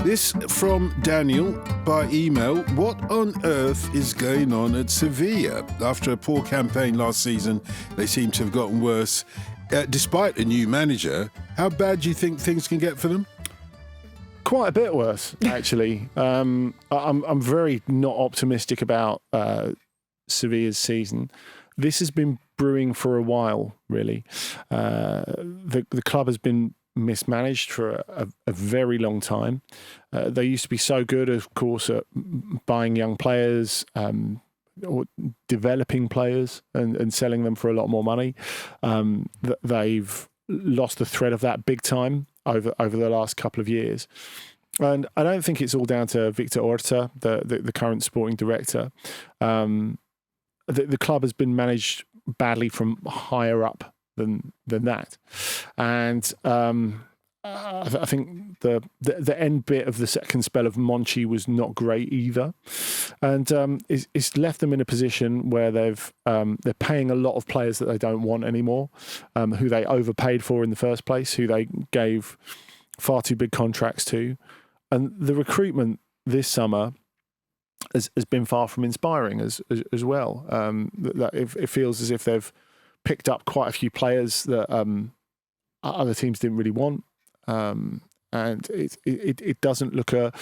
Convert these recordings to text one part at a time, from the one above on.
This from Daniel by email. What on earth is going on at Sevilla? After a poor campaign last season, they seem to have gotten worse. Despite a new manager, how bad do you think things can get for them? Quite a bit worse, actually. I'm very not optimistic about Sevilla's season. This has been brewing for a while, really. The club has been mismanaged for a very long time. They used to be so good, of course, at buying young players, or developing players and selling them for a lot more money. They've lost the thread of that big time over the last couple of years. And I don't think it's all down to Victor Orta, the current sporting director. The club has been managed badly from higher up than that, and I think the end bit of the second spell of Monchi was not great either, and it's left them in a position where they're paying a lot of players that they don't want anymore, who they overpaid for in the first place, who they gave far too big contracts to, and the recruitment this summer has been far from inspiring as well. It feels as if they've picked up quite a few players that other teams didn't really want, and it doesn't look a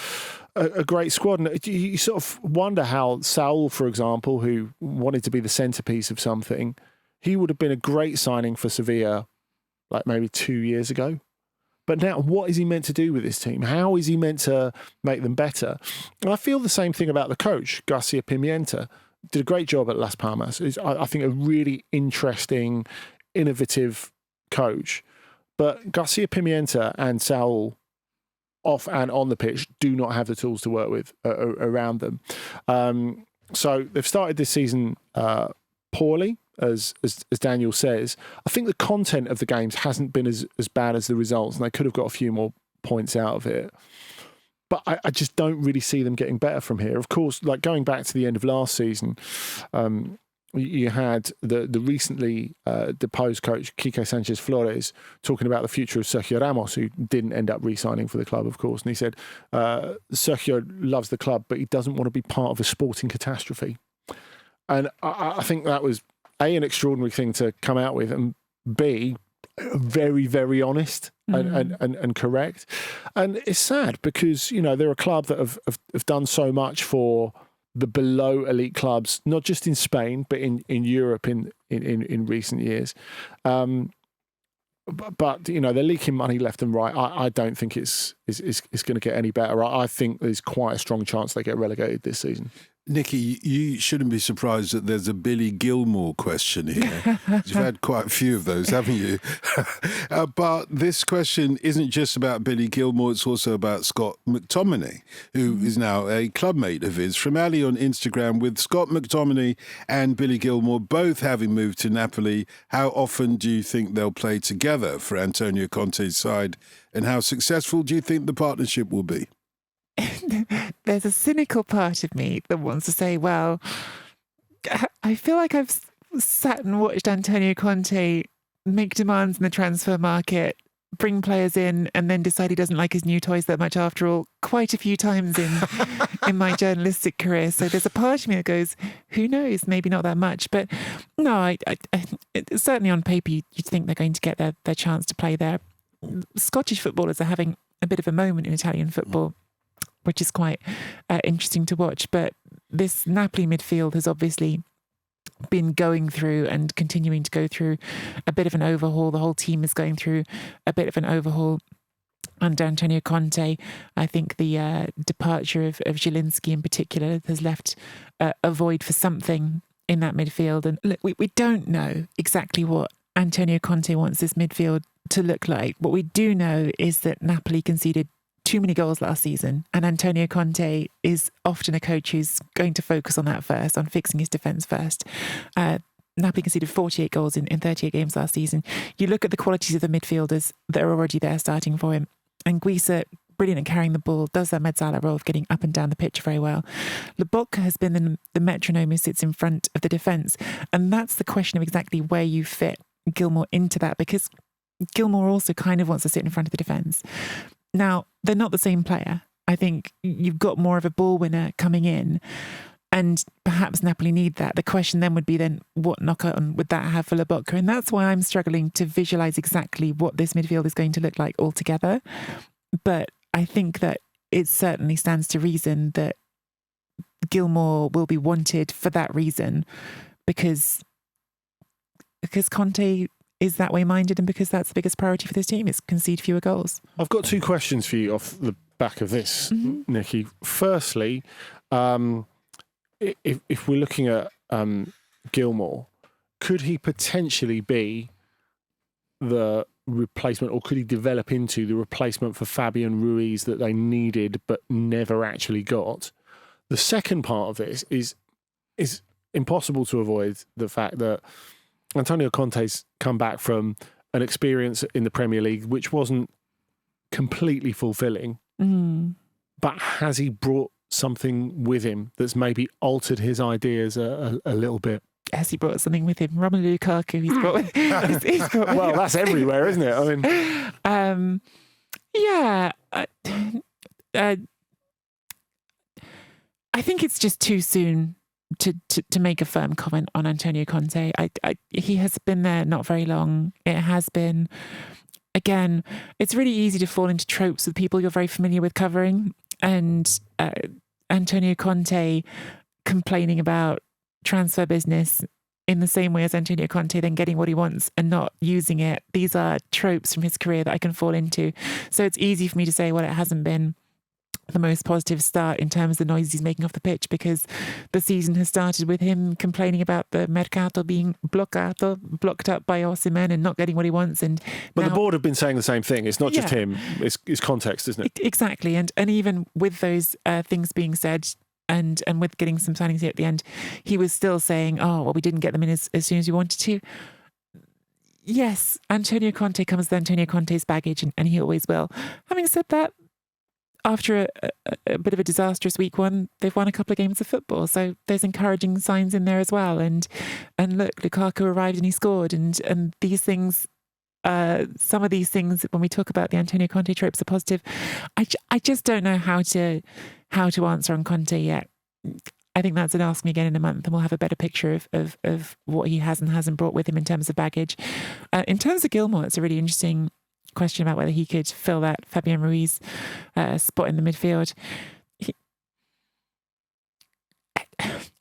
great squad. And you sort of wonder how Saul, for example, who wanted to be the centrepiece of something, he would have been a great signing for Sevilla, like maybe 2 years ago. But now, what is he meant to do with this team? How is he meant to make them better? And I feel the same thing about the coach, Garcia Pimienta. Did a great job at Las Palmas. I think a really interesting, innovative coach. But Garcia Pimienta and Saul, off and on the pitch, do not have the tools to work with around them. So they've started this season poorly, as Daniel says. I think the content of the games hasn't been as bad as the results, and they could have got a few more points out of it. But I just don't really see them getting better from here. Of course, like going back to the end of last season, you had the recently deposed coach, Quique Sanchez Flores, talking about the future of Sergio Ramos, who didn't end up re-signing for the club, of course. And he said, Sergio loves the club, but he doesn't want to be part of a sporting catastrophe. And I think that was, A, an extraordinary thing to come out with, and B, very, very honest and correct. And it's sad because, you know, they're a club that have done so much for the below elite clubs, not just in Spain, but in Europe in recent years. But you know, they're leaking money left and right. I don't think it's going to get any better. I think there's quite a strong chance they get relegated this season. Nicky, you shouldn't be surprised that there's a Billy Gilmore question here. You've had quite a few of those, haven't you? But this question isn't just about Billy Gilmore, it's also about Scott McTominay, who is now a clubmate of his. From Ali on Instagram, with Scott McTominay and Billy Gilmore both having moved to Napoli, how often do you think they'll play together for Antonio Conte's side, and how successful do you think the partnership will be? There's a cynical part of me that wants to say, well, I feel like I've sat and watched Antonio Conte make demands in the transfer market, bring players in, and then decide he doesn't like his new toys that much after all, quite a few times in my journalistic career. So there's a part of me that goes, who knows, maybe not that much. But no, I certainly on paper, you'd think they're going to get their chance to play there. Scottish footballers are having a bit of a moment in Italian football, which is quite interesting to watch. But this Napoli midfield has obviously been going through and continuing to go through a bit of an overhaul. The whole team is going through a bit of an overhaul under Antonio Conte. I think the departure of Zielinski in particular has left a void for something in that midfield. And look, we don't know exactly what Antonio Conte wants this midfield to look like. What we do know is that Napoli conceded too many goals last season, and Antonio Conte is often a coach who's going to focus on that first, on fixing his defence first. Napoli conceded 48 goals in 38 games last season. You look at the qualities of the midfielders that are already there starting for him, and Guisa, brilliant at carrying the ball, does that Mezzala role of getting up and down the pitch very well. Lobotka has been the metronome who sits in front of the defence, and that's the question of exactly where you fit Gilmore into that, because Gilmore also kind of wants to sit in front of the defence. Now, they're not the same player. I think you've got more of a ball winner coming in, and perhaps Napoli need that. The question then would be what knock-on would that have for Lobotka? And that's why I'm struggling to visualise exactly what this midfield is going to look like altogether. But I think that it certainly stands to reason that Gilmour will be wanted for that reason, because Conte is that way minded, and because that's the biggest priority for this team is concede fewer goals. I've got two questions for you off the back of this, Nicky. Firstly, if we're looking at Gilmour, could he potentially be the replacement, or could he develop into the replacement for Fabian Ruiz that they needed but never actually got? The second part of this is impossible to avoid the fact that Antonio Conte's come back from an experience in the Premier League which wasn't completely fulfilling, but has he brought something with him that's maybe altered his ideas a little bit? Has he brought something with him? Romelu Lukaku, he's brought well, that's everywhere, isn't it? I mean, I think it's just too soon to make a firm comment on Antonio Conte. He has been there not very long. It has been, again, it's really easy to fall into tropes with people you're very familiar with covering, and Antonio Conte complaining about transfer business in the same way as Antonio Conte then getting what he wants and not using it. These are tropes from his career that I can fall into. So it's easy for me to say, well, it hasn't been the most positive start in terms of the noise he's making off the pitch, because the season has started with him complaining about the mercato being blocked up by Osimhen and not getting what he wants. But the board have been saying the same thing. It's not just him. It's context, isn't it? Exactly. And even with those things being said, and with getting some signings here at the end, he was still saying, oh, well, we didn't get them in as soon as we wanted to. Yes, Antonio Conte comes with Antonio Conte's baggage, and he always will. Having said that, after a bit of a disastrous week one, they've won a couple of games of football. So there's encouraging signs in there as well. And look, Lukaku arrived and he scored. And these things, some of these things, when we talk about the Antonio Conte tropes, are positive. I just don't know how to answer on Conte yet. I think that's an ask me again in a month, and we'll have a better picture of what he has and hasn't brought with him in terms of baggage. In terms of Gilmour, it's a really interesting question about whether he could fill that Fabian Ruiz spot in the midfield.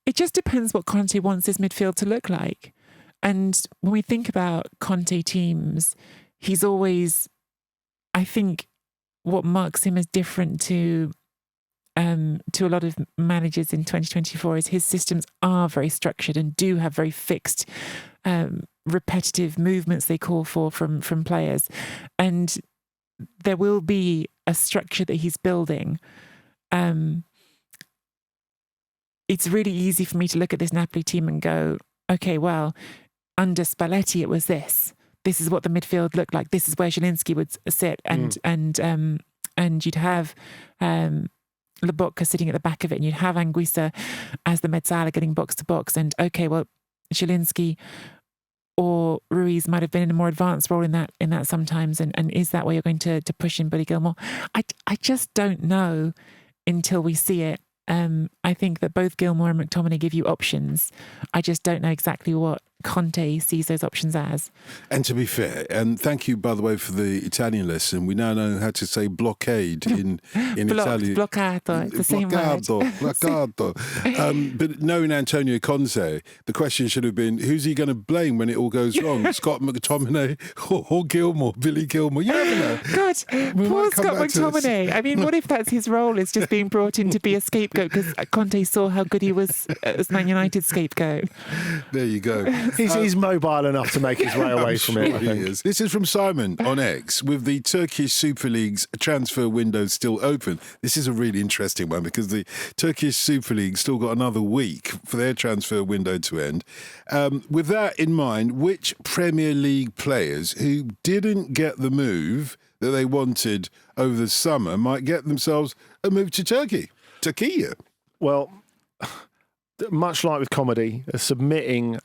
It just depends what Conte wants his midfield to look like. And when we think about Conte teams, he's always, I think, what marks him as different to a lot of managers in 2024 is his systems are very structured and do have very fixed repetitive movements they call for from players, and there will be a structure that he's building. It's really easy for me to look at this Napoli team and go, okay, well, under Spalletti it was this is what the midfield looked like, this is where Zielinski would sit, and you'd have Lobotka sitting at the back of it, and you'd have Anguissa as the mezzala getting box to box, and okay, well, Zielinski or Ruiz might have been in a more advanced role in that sometimes, and is that where you're going to push in Billy Gilmour? I just don't know until we see it. I think that both Gilmour and McTominay give you options. I just don't know exactly what Conte sees those options as. And to be fair, and thank you, by the way, for the Italian lesson. We now know how to say blockade in Italian. Bloccato, it's the same word. Bloccato. But knowing Antonio Conte, the question should have been, who's he going to blame when it all goes wrong? Scott McTominay or Gilmour, Billy Gilmour? You never know. God, poor Scott McTominay. I mean, what if that's his role, is just being brought in to be a scapegoat because Conte saw how good he was as Man United scapegoat? There you go. He's mobile enough to make his way away from it, I think. He is. This is from Simon on X. With the Turkish Super League's transfer window still open, this is a really interesting one because the Turkish Super League still got another week for their transfer window to end. With that in mind, which Premier League players who didn't get the move that they wanted over the summer might get themselves a move to Turkey? Well, much like with comedy, submitting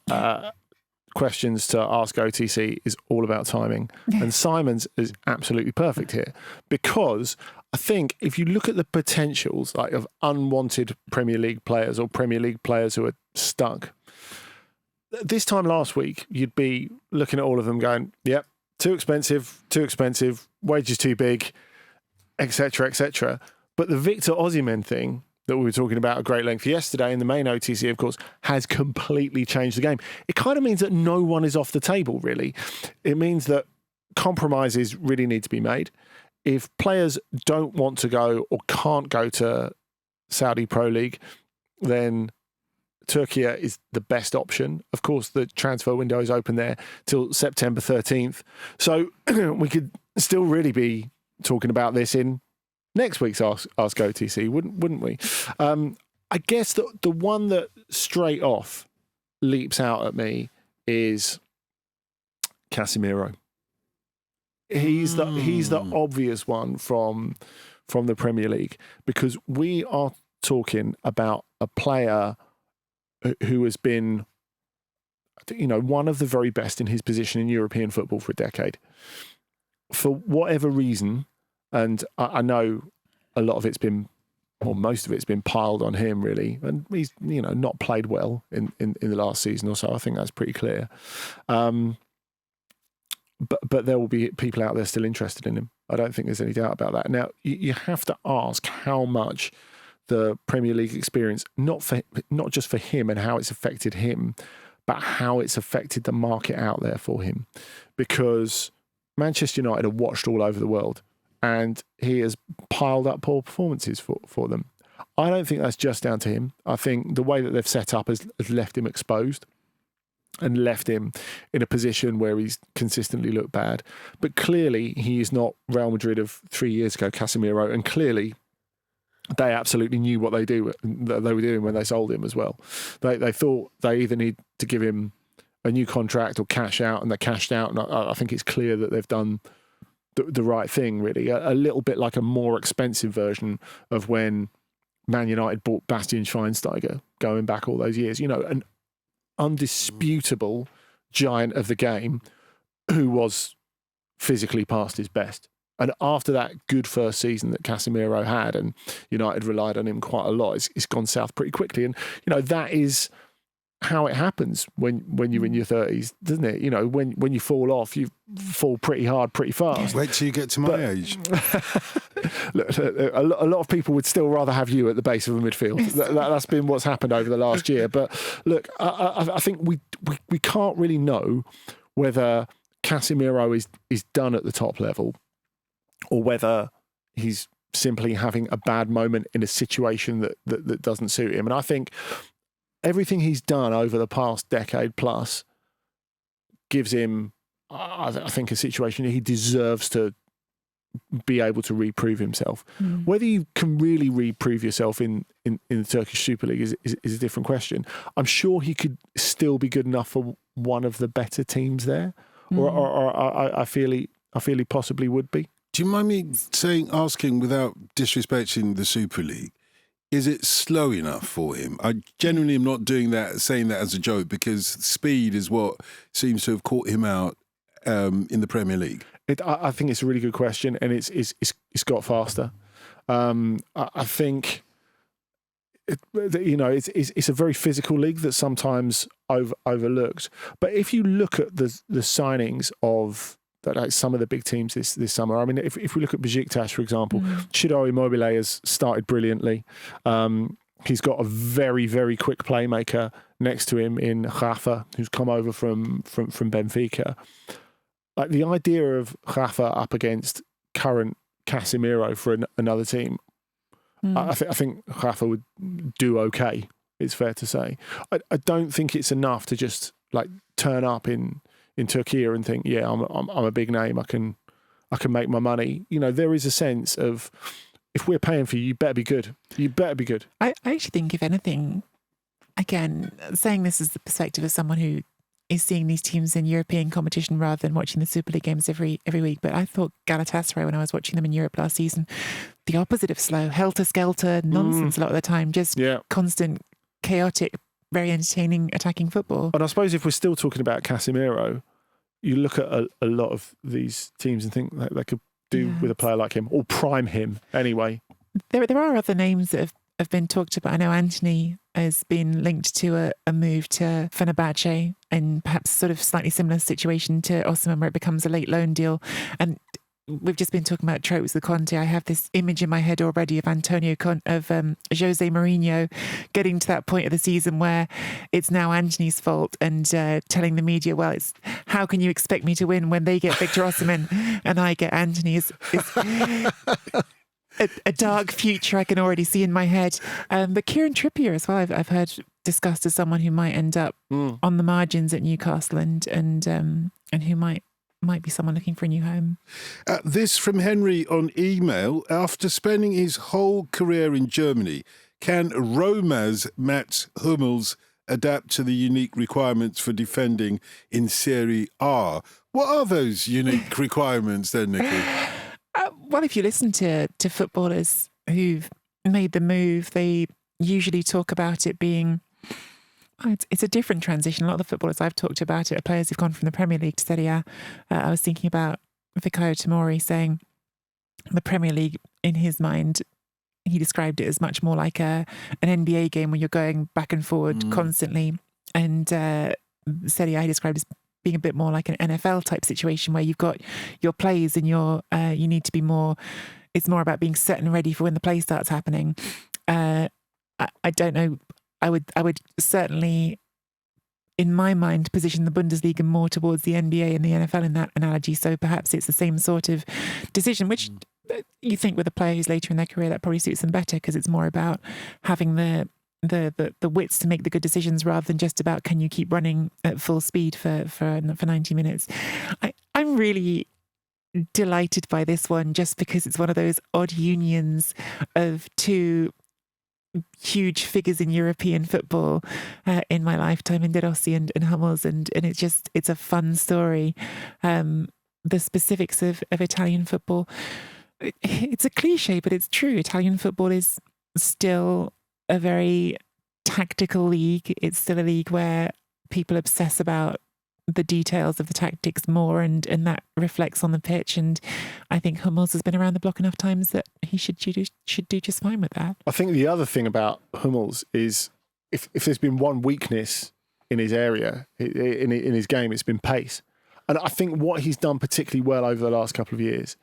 questions to Ask OTC is all about timing. And Simon's is absolutely perfect here because I think if you look at the potentials like of unwanted Premier League players or Premier League players who are stuck, this time last week, you'd be looking at all of them going, yep, too expensive, wages too big, etc., etc. But the Victor Osimhen thing that we were talking about at great length yesterday in the main OTC, of course, has completely changed the game. It kind of means that no one is off the table, really. It means that compromises really need to be made. If players don't want to go or can't go to Saudi Pro League, then Türkiye is the best option. Of course, the transfer window is open there till September 13th. So we could still really be talking about this in next week's Ask OTC, wouldn't we? I guess the one that straight off leaps out at me is Casemiro. He's the obvious one from the Premier League, because we are talking about a player who has been, one of the very best in his position in European football for a decade. For whatever reason, and I know a lot of it's been, or most of it's been piled on him, really, and he's not played well in the last season or so. I think that's pretty clear. But there will be people out there still interested in him. I don't think there's any doubt about that. Now, you have to ask how much the Premier League experience, not just for him and how it's affected him, but how it's affected the market out there for him. Because Manchester United are watched all over the world, and he has piled up poor performances for them. I don't think that's just down to him. I think the way that they've set up has left him exposed and left him in a position where he's consistently looked bad. But clearly, he is not Real Madrid of 3 years ago, Casemiro, and clearly they absolutely knew what they were doing when they sold him as well. They thought they either need to give him a new contract or cash out, and they cashed out. And I think it's clear that they've done the right thing, really. A little bit like a more expensive version of when Man United bought Bastian Schweinsteiger, going back all those years. An undisputable giant of the game who was physically past his best. And after that good first season that Casemiro had, and United relied on him quite a lot, it's gone south pretty quickly. And, that is how it happens when you're in your 30s, doesn't it? When you fall off, you fall pretty hard, pretty fast. Wait till you get to my age. Look, a lot of people would still rather have you at the base of a midfield. That's been what's happened over the last year. But look, I think we can't really know whether Casemiro is done at the top level, or whether he's simply having a bad moment in a situation that doesn't suit him. And I think everything he's done over the past decade plus gives him, I think, a situation he deserves to be able to reprove himself. Whether you can really reprove yourself in the Turkish Super League is a different question. I'm sure he could still be good enough for one of the better teams there, or I feel he possibly would be. Do you mind me asking, without disrespecting the Super League, is it slow enough for him? I genuinely am not saying that as a joke, because speed is what seems to have caught him out in the Premier League. I think it's a really good question, and it's got faster. I think it's a very physical league that's sometimes overlooked. But if you look at the signings of some of the big teams this summer, I mean, if we look at Besiktas, for example, Ciro Immobile has started brilliantly. He's got a very, very quick playmaker next to him in Rafa, who's come over from Benfica. Like, the idea of Rafa up against current Casemiro for another team, I think Rafa would do okay, it's fair to say. I don't think it's enough to just turn up in Türkiye and think, yeah, I'm a big name, I can make my money. There is a sense of, if we're paying for you, you better be good. You better be good. I actually think, if anything, again, saying this is the perspective of someone who is seeing these teams in European competition rather than watching the Super League games every week. But I thought Galatasaray, when I was watching them in Europe last season, the opposite of slow, helter-skelter nonsense a lot of the time, just constant, chaotic, very entertaining attacking football. And I suppose if we're still talking about Casemiro, you look at a lot of these teams and think they could do with a player like him, or prime him anyway. There are other names that have been talked about. I know Anthony has been linked to a move to Fenerbahce, and perhaps sort of slightly similar situation to Osimhen, where it becomes a late loan deal. And we've just been talking about tropes with Conte. I have this image in my head already of Jose Mourinho getting to that point of the season where it's now Anthony's fault, and telling the media, well, it's how can you expect me to win when they get Victor Osimhen and I get Anthony? It's a dark future I can already see in my head. But Kieran Trippier as well, I've heard discussed as someone who might end up on the margins at Newcastle, and who might be someone looking for a new home. This from Henry on email. After spending his whole career in Germany, can Roma's Mats Hummels adapt to the unique requirements for defending in Serie A? What are those unique requirements then, Nicky? Well, if you listen to footballers who've made the move, they usually talk about it being... It's a different transition. A lot of the footballers I've talked about it are players who've gone from the Premier League to Serie A. I was thinking about Fikayo Tomori saying the Premier League, in his mind, he described it as much more like an NBA game where you're going back and forward constantly. And Serie A he described as being a bit more like an NFL type situation where you've got your plays and you need to be more... It's more about being set and ready for when the play starts happening. I don't know. I would certainly, in my mind, position the Bundesliga more towards the NBA and the NFL in that analogy. So perhaps it's the same sort of decision, which you think with a player who's later in their career, that probably suits them better because it's more about having the wits to make the good decisions rather than just about can you keep running at full speed for 90 minutes. I'm really delighted by this one just because it's one of those odd unions of two huge figures in European football in my lifetime, in De Rossi and Hummels, and it's a fun story. The specifics of Italian football, it's a cliche, but it's true. Italian football is still a very tactical league. It's still a league where people obsess about the details of the tactics more, and that reflects on the pitch. And I think Hummels has been around the block enough times that he should do just fine with that. I think the other thing about Hummels is if there's been one weakness in his area, in his game, it's been pace. And I think what he's done particularly well over the last couple of years,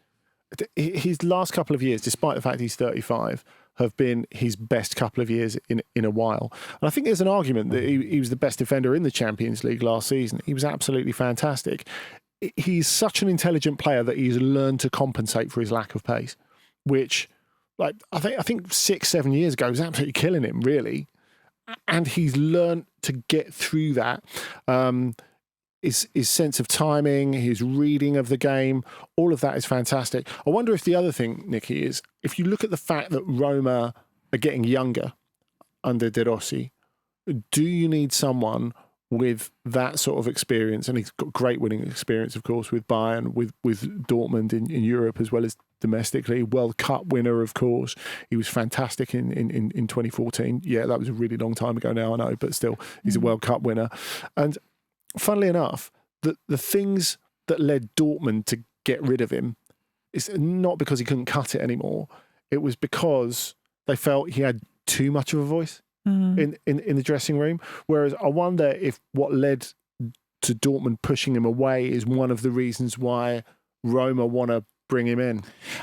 his last couple of years, despite the fact he's 35, have been his best couple of years in a while. And I think there's an argument that he was the best defender in the Champions League last season. He was absolutely fantastic. He's such an intelligent player that he's learned to compensate for his lack of pace, which, like, I think 6-7 years ago was absolutely killing him, really. And he's learned to get through that. His sense of timing, his reading of the game, all of that is fantastic. I wonder if the other thing, Nicky, is if you look at the fact that Roma are getting younger under De Rossi, do you need someone with that sort of experience? And he's got great winning experience, of course, with Bayern, with Dortmund in Europe as well as domestically. World Cup winner, of course. He was fantastic in 2014. Yeah, that was a really long time ago now, I know, but still, he's a World Cup winner. And funnily enough, the things that led Dortmund to get rid of him is not because he couldn't cut it anymore. It was because they felt he had too much of a voice in the dressing room. Whereas I wonder if what led to Dortmund pushing him away is one of the reasons why Roma want to bring him in.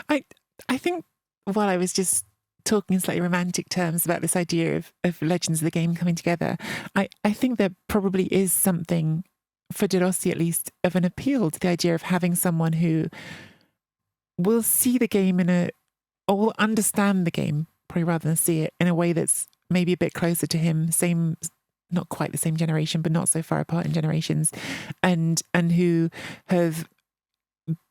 I think while I was just talking in slightly romantic terms about this idea of legends of the game coming together, I think there probably is something, for De Rossi at least, of an appeal to the idea of having someone who will see the game or will understand the game, probably rather than see it, in a way that's maybe a bit closer to him, not quite the same generation, but not so far apart in generations, and who have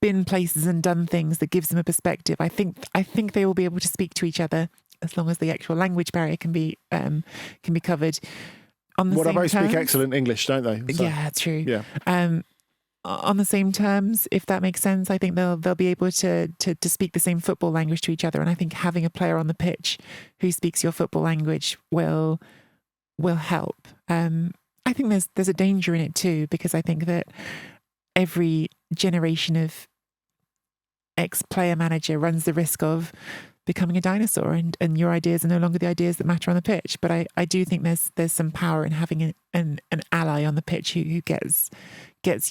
been places and done things that gives them a perspective. I think they will be able to speak to each other as long as the actual language barrier can be covered. On the same terms. Speak excellent English, don't they? So, yeah, true. Yeah. On the same terms, if that makes sense, I think they'll be able to speak the same football language to each other. And I think having a player on the pitch who speaks your football language will help. I think there's a danger in it too, because I think that every generation of ex-player manager runs the risk of becoming a dinosaur, and your ideas are no longer the ideas that matter on the pitch. But I do think there's some power in having an ally on the pitch who gets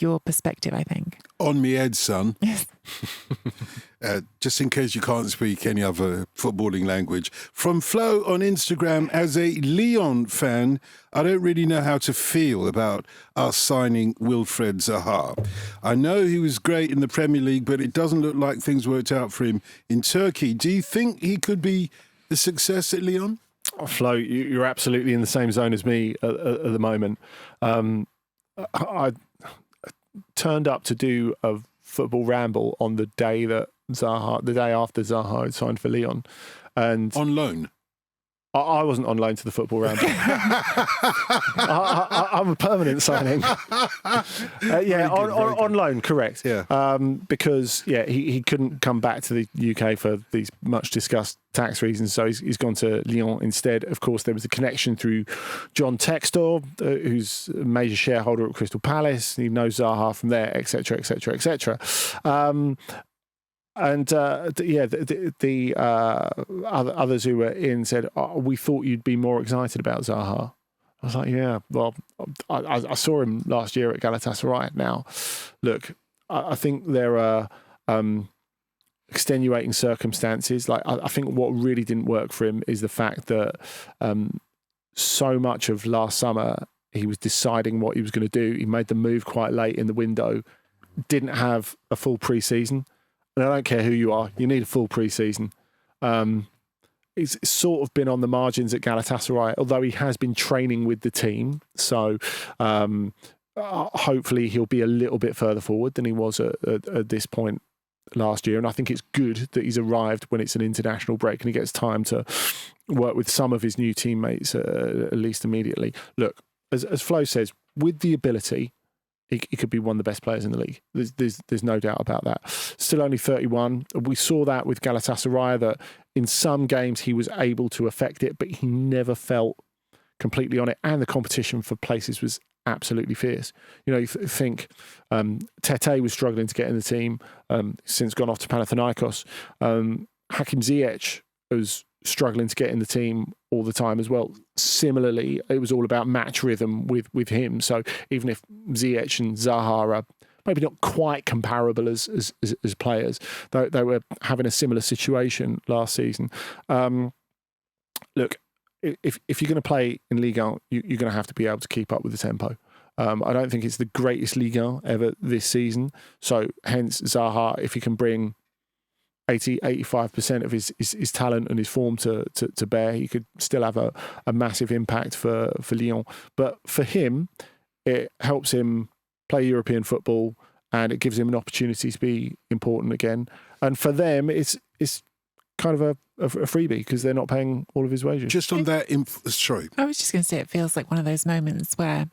your perspective, I think. On me head, son. Yes. Just in case you can't speak any other footballing language. From Flo on Instagram, as a Lyon fan, I don't really know how to feel about us signing Wilfried Zaha. I know he was great in the Premier League, but it doesn't look like things worked out for him in Turkey. Do you think he could be a success at Lyon? Oh, Flo, you're absolutely in the same zone as me at the moment. I turned up to do a football ramble on the day after Zaha had signed for Lyon, and on loan. I wasn't on loan to the football ramble. I'm a permanent signing. On loan, correct. Yeah. Because he couldn't come back to the UK for these much discussed tax reasons, so he's gone to Lyon instead. Of course, there was a connection through John Textor, who's a major shareholder at Crystal Palace. He knows Zaha from there, etc., etc., etc. And the others who were in said, we thought you'd be more excited about Zaha. I was like, yeah, well, I saw him last year at Galatasaray. Now, look, I think there are extenuating circumstances. Like, I think what really didn't work for him is the fact that so much of last summer he was deciding what he was going to do. He made the move quite late in the window, didn't have a full pre-season. And I don't care who you are, you need a full pre-season. He's sort of been on the margins at Galatasaray, although he has been training with the team. So hopefully he'll be a little bit further forward than he was at this point last year. And I think it's good that he's arrived when it's an international break and he gets time to work with some of his new teammates, at least immediately. Look, as Flo says, with the ability, he could be one of the best players in the league. There's no doubt about that. Still only 31. We saw that with Galatasaray, that in some games he was able to affect it, but he never felt completely on it. And the competition for places was absolutely fierce. You know, you think Tete was struggling to get in the team, since gone off to Panathinaikos. Hakim Ziyech was struggling to get in the team all the time as well. Similarly, it was all about match rhythm with him. So even if Ziyech and Zaha are maybe not quite comparable as players, they were having a similar situation last season. Look, if you're going to play in Ligue 1, you're going to have to be able to keep up with the tempo. I don't think it's the greatest Ligue 1 ever this season. So hence Zaha, if he can bring 80-85% of his talent and his form to bear, he could still have a massive impact for Lyon. But for him, it helps him play European football and it gives him an opportunity to be important again. And for them, it's kind of a freebie because they're not paying all of his wages. Just on that, sorry. I was just going to say, it feels like one of those moments where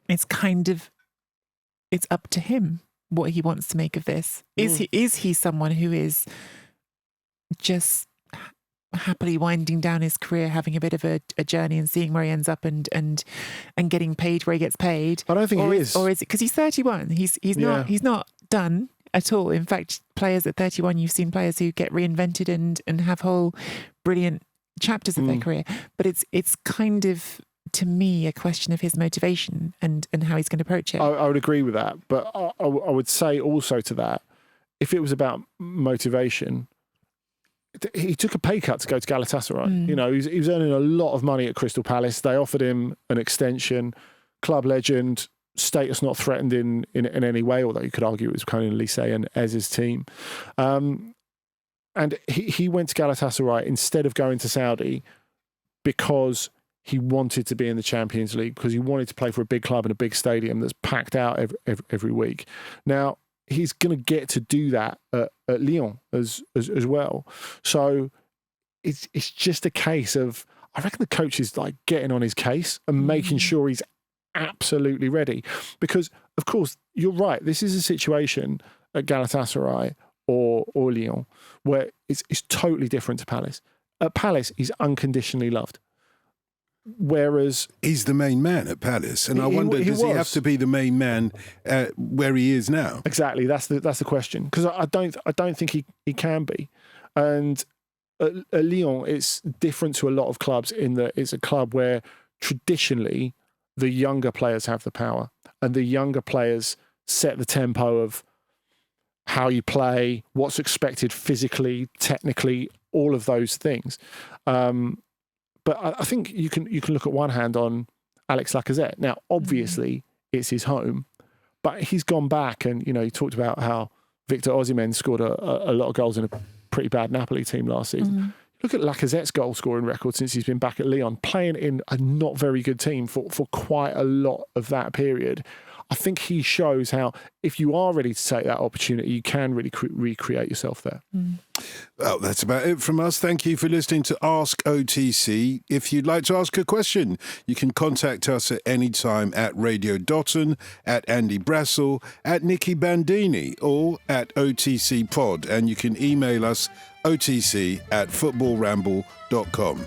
it's up to him what he wants to make of this. Is he someone who is just happily winding down his career, having a bit of a journey and seeing where he ends up and getting paid where he gets paid? I don't think he is. Or is it because he's 31? He's not done at all. In fact, players at 31, you've seen players who get reinvented and have whole brilliant chapters of their career. But it's kind of, to me, a question of his motivation and how he's going to approach it. I would agree with that. But I would say also to that, if it was about motivation, he took a pay cut to go to Galatasaray. You know, he was earning a lot of money at Crystal Palace. They offered him an extension, club legend, status not threatened in any way, although you could argue it was kind of Lise and Ez's team. And he went to Galatasaray instead of going to Saudi because he wanted to be in the Champions League, because he wanted to play for a big club in a big stadium that's packed out every week. Now, he's going to get to do that at Lyon as well. So it's just a case of, I reckon the coach is like getting on his case and making sure he's absolutely ready. Because, of course, you're right. This is a situation at Galatasaray or Lyon where it's totally different to Palace. At Palace, he's unconditionally loved. Whereas he's the main man at Palace, and I wonder, does he have to be the main man where he is now? Exactly, that's the question, because I don't think he can be. And at Lyon, it's different to a lot of clubs in that it's a club where traditionally the younger players have the power, and the younger players set the tempo of how you play, what's expected physically, technically, all of those things. But I think you can look at one hand on Alex Lacazette. Now, obviously, it's his home, but he's gone back and, he talked about how Victor Osimhen scored a lot of goals in a pretty bad Napoli team last season. Look at Lacazette's goal scoring record since he's been back at Lyon, playing in a not very good team for quite a lot of that period. I think he shows how, if you are ready to take that opportunity, you can really recreate yourself there. Well, that's about it from us. Thank you for listening to Ask OTC. If you'd like to ask a question, you can contact us at any time at Radio Dotun, at Andy Brassel, at Nicky Bandini, or at OTC Pod. And you can email us otc@footballramble.com.